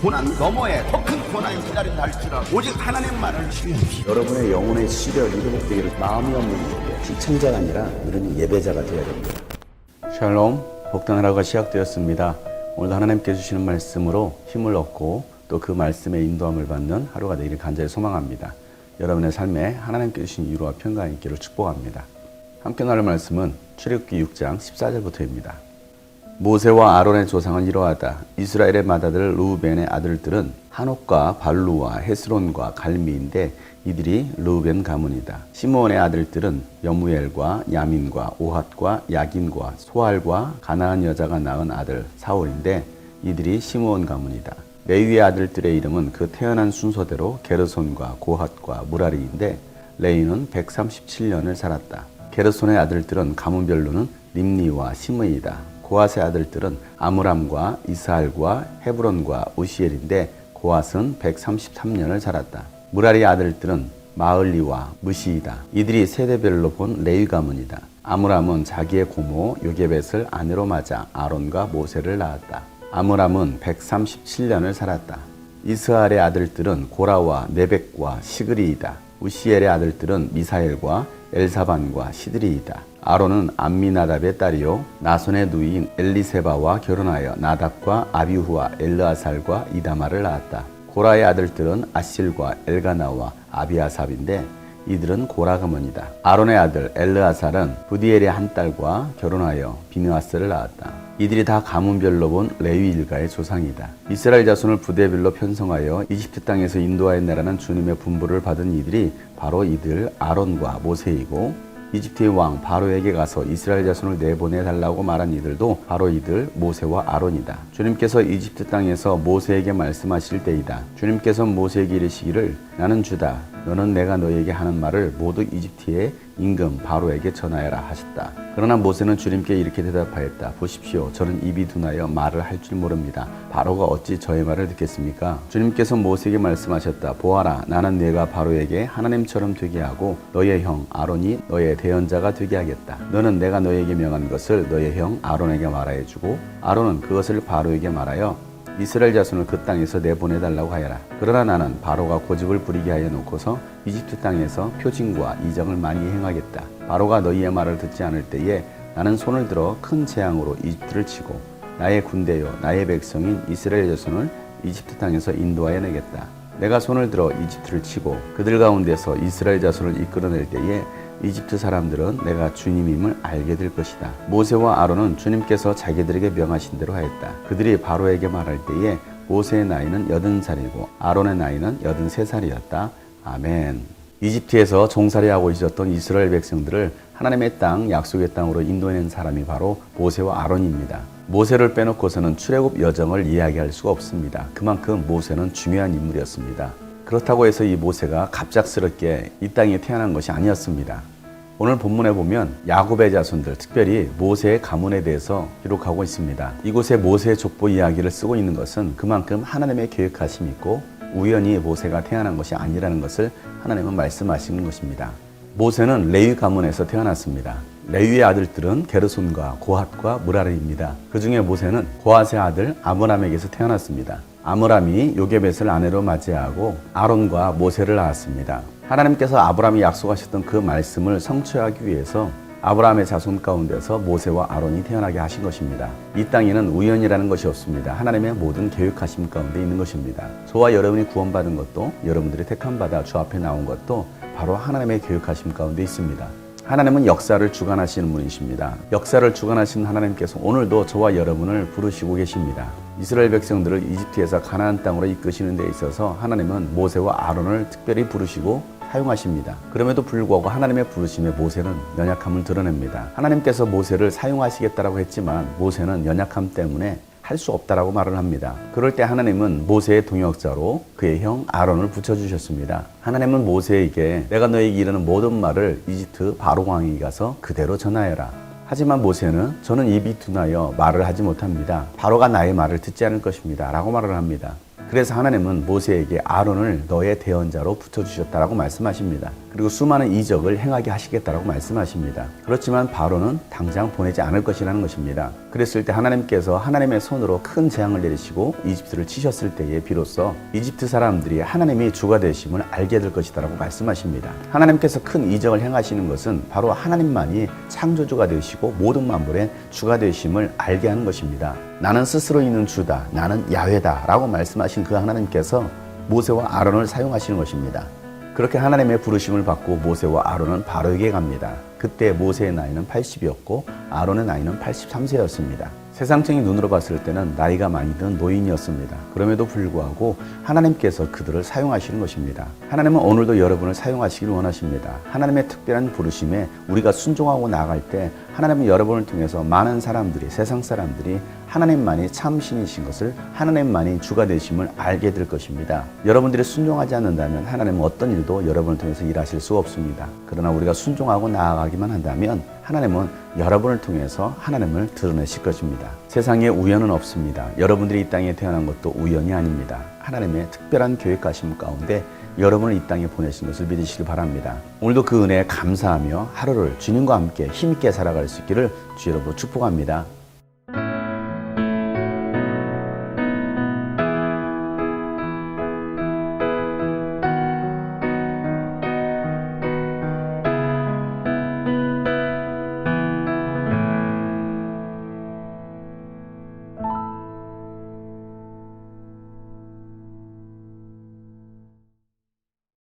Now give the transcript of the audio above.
고난 너머에 더 큰 고난이 기다린다 할지라도 오직 하나님 말을 신뢰하십시오. 여러분의 영혼의 시력이 회복되기를 마음이 없는 분에게 시청자가 아니라 우리는 예배자가 되어야 됩니다. 샬롬, 복된 하루가 시작되었습니다. 오늘도 하나님께 주시는 말씀으로 힘을 얻고 또 그 말씀의 인도함을 받는 하루가 되기를 간절히 소망합니다. 여러분의 삶에 하나님께 주신 위로와 평강이 있기를 축복합니다. 함께 나눌 말씀은 출애굽기 6장 14절부터입니다. 모세와 아론의 조상은 이러하다. 이스라엘의 맏아들 르우벤의 아들들은 한옥과 발루와 헤스론과 갈미인데 이들이 르우벤 가문이다. 시므온의 아들들은 여무엘과 야민과 오핫과 야긴과 소알과 가나안 여자가 낳은 아들 사울인데 이들이 시므온 가문이다. 레위의 아들들의 이름은 그 태어난 순서대로 게르손과 고핫과 무라리인데 레위는 137년을 살았다. 게르손의 아들들은 가문별로는 림니와 시므이다. 고핫의 아들들은 아므람과 이스할과 헤브론과 우시엘인데 고핫은 133년을 살았다. 무라리의 아들들은 마을리와 무시이다. 이들이 세대별로 본 레위 가문이다. 아므람은 자기의 고모 요게벳을 아내로 맞아 아론과 모세를 낳았다. 아므람은 137년을 살았다. 이스할의 아들들은 고라와 네벡과 시그리이다. 우시엘의 아들들은 미사엘과 엘사반과 시드리이다. 아론은 암미나답의 딸이요 나손의 누이인 엘리세바와 결혼하여 나답과 아비후와 엘르아살과 이다마를 낳았다. 고라의 아들들은 아실과 엘가나와 아비아삽인데 이들은 고라 가문이다. 아론의 아들 엘르아살은 부디엘의 한 딸과 결혼하여 비느하스를 낳았다. 이들이 다 가문별로 본 레위 일가의 조상이다. 이스라엘 자손을 부대별로 편성하여 이집트 땅에서 인도하여 내라는 주님의 분부를 받은 이들이 바로 이들 아론과 모세이고 이집트의 왕 바로에게 가서 이스라엘 자손을 내보내달라고 말한 이들도 바로 이들 모세와 아론이다. 주님께서 이집트 땅에서 모세에게 말씀하실 때이다. 주님께서 모세에게 이르시기를 나는 주다. 너는 내가 너에게 하는 말을 모두 이집트의 임금 바로에게 전하여라 하셨다. 그러나 모세는 주님께 이렇게 대답하였다. 보십시오. 저는 입이 둔하여 말을 할 줄 모릅니다. 바로가 어찌 저의 말을 듣겠습니까? 주님께서 모세에게 말씀하셨다. 보아라. 나는 네가 바로에게 하나님처럼 되게 하고 너의 형 아론이 너의 대언자가 되게 하겠다. 너는 내가 너에게 명한 것을 너의 형 아론에게 말하여 주고 아론은 그것을 바로에게 말하여 이스라엘 자손을 그 땅에서 내보내달라고 하여라. 그러나 나는 바로가 고집을 부리게 하여 놓고서 이집트 땅에서 표징과 이적을 많이 행하겠다. 바로가 너희의 말을 듣지 않을 때에 나는 손을 들어 큰 재앙으로 이집트를 치고 나의 군대요 나의 백성인 이스라엘 자손을 이집트 땅에서 인도하여 내겠다. 내가 손을 들어 이집트를 치고 그들 가운데서 이스라엘 자손을 이끌어낼 때에 이집트 사람들은 내가 주님임을 알게 될 것이다. 모세와 아론은 주님께서 자기들에게 명하신 대로 하였다. 그들이 바로에게 말할 때에 모세의 나이는 80살이고 아론의 나이는 83살이었다. 아멘. 이집트에서 종살이하고 있었던 이스라엘 백성들을 하나님의 땅, 약속의 땅으로 인도해낸 사람이 바로 모세와 아론입니다. 모세를 빼놓고서는 출애굽 여정을 이야기할 수가 없습니다. 그만큼 모세는 중요한 인물이었습니다. 그렇다고 해서 이 모세가 갑작스럽게 이 땅에 태어난 것이 아니었습니다. 오늘 본문에 보면 야곱의 자손들, 특별히 모세의 가문에 대해서 기록하고 있습니다. 이곳에 모세의 족보 이야기를 쓰고 있는 것은 그만큼 하나님의 계획하심이 있고 우연히 모세가 태어난 것이 아니라는 것을 하나님은 말씀하시는 것입니다. 모세는 레위 가문에서 태어났습니다. 레위의 아들들은 게르손과 고핫과 무라리입니다. 그 중에 모세는 고핫의 아들 아므람에게서 태어났습니다. 아므람이 요게벳을 아내로 맞이하고 아론과 모세를 낳았습니다. 하나님께서 아브라함이 약속하셨던 그 말씀을 성취하기 위해서 아브라함의 자손 가운데서 모세와 아론이 태어나게 하신 것입니다. 이 땅에는 우연이라는 것이 없습니다. 하나님의 모든 계획하심 가운데 있는 것입니다. 저와 여러분이 구원받은 것도 여러분들이 택함받아 주 앞에 나온 것도 바로 하나님의 계획하심 가운데 있습니다. 하나님은 역사를 주관하시는 분이십니다. 역사를 주관하시는 하나님께서 오늘도 저와 여러분을 부르시고 계십니다. 이스라엘 백성들을 이집트에서 가나안 땅으로 이끄시는 데 있어서 하나님은 모세와 아론을 특별히 부르시고 사용하십니다. 그럼에도 불구하고 하나님의 부르심에 모세는 연약함을 드러냅니다. 하나님께서 모세를 사용하시겠다라고 했지만 모세는 연약함 때문에 할 수 없다라고 말을 합니다. 그럴 때 하나님은 모세의 동역자로 그의 형 아론을 붙여주셨습니다. 하나님은 모세에게 내가 너에게 이르는 모든 말을 이집트 바로 왕에게 가서 그대로 전하여라. 하지만 모세는 저는 입이 둔하여 말을 하지 못합니다. 바로가 나의 말을 듣지 않을 것입니다. 라고 말을 합니다. 그래서 하나님은 모세에게 아론을 너의 대언자로 붙여주셨다라고 말씀하십니다. 그리고 수많은 이적을 행하게 하시겠다라고 말씀하십니다. 그렇지만 바로는 당장 보내지 않을 것이라는 것입니다. 그랬을 때 하나님께서 하나님의 손으로 큰 재앙을 내리시고 이집트를 치셨을 때에 비로소 이집트 사람들이 하나님이 주가 되심을 알게 될 것이다라고 말씀하십니다. 하나님께서 큰 이적을 행하시는 것은 바로 하나님만이 창조주가 되시고 모든 만물의 주가 되심을 알게 하는 것입니다. 나는 스스로 있는 주다, 나는 야훼다 라고 말씀하신 그 하나님께서 모세와 아론을 사용하시는 것입니다. 그렇게 하나님의 부르심을 받고 모세와 아론은 바로에게 갑니다. 그때 모세의 나이는 80이었고 아론의 나이는 83세였습니다. 세상적인 눈으로 봤을 때는 나이가 많이 든 노인이었습니다. 그럼에도 불구하고 하나님께서 그들을 사용하시는 것입니다. 하나님은 오늘도 여러분을 사용하시기를 원하십니다. 하나님의 특별한 부르심에 우리가 순종하고 나아갈 때 하나님은 여러분을 통해서 많은 사람들이, 세상 사람들이 하나님만이 참 신이신 것을, 하나님만이 주가 되심을 알게 될 것입니다. 여러분들이 순종하지 않는다면 하나님은 어떤 일도 여러분을 통해서 일하실 수 없습니다. 그러나 우리가 순종하고 나아가기만 한다면 하나님은 여러분을 통해서 하나님을 드러내실 것입니다. 세상에 우연은 없습니다. 여러분들이 이 땅에 태어난 것도 우연이 아닙니다. 하나님의 특별한 계획하심 가운데 여러분을 이 땅에 보내신 것을 믿으시길 바랍니다. 오늘도 그 은혜에 감사하며 하루를 주님과 함께 힘있게 살아갈 수 있기를 주 여러분 축복합니다.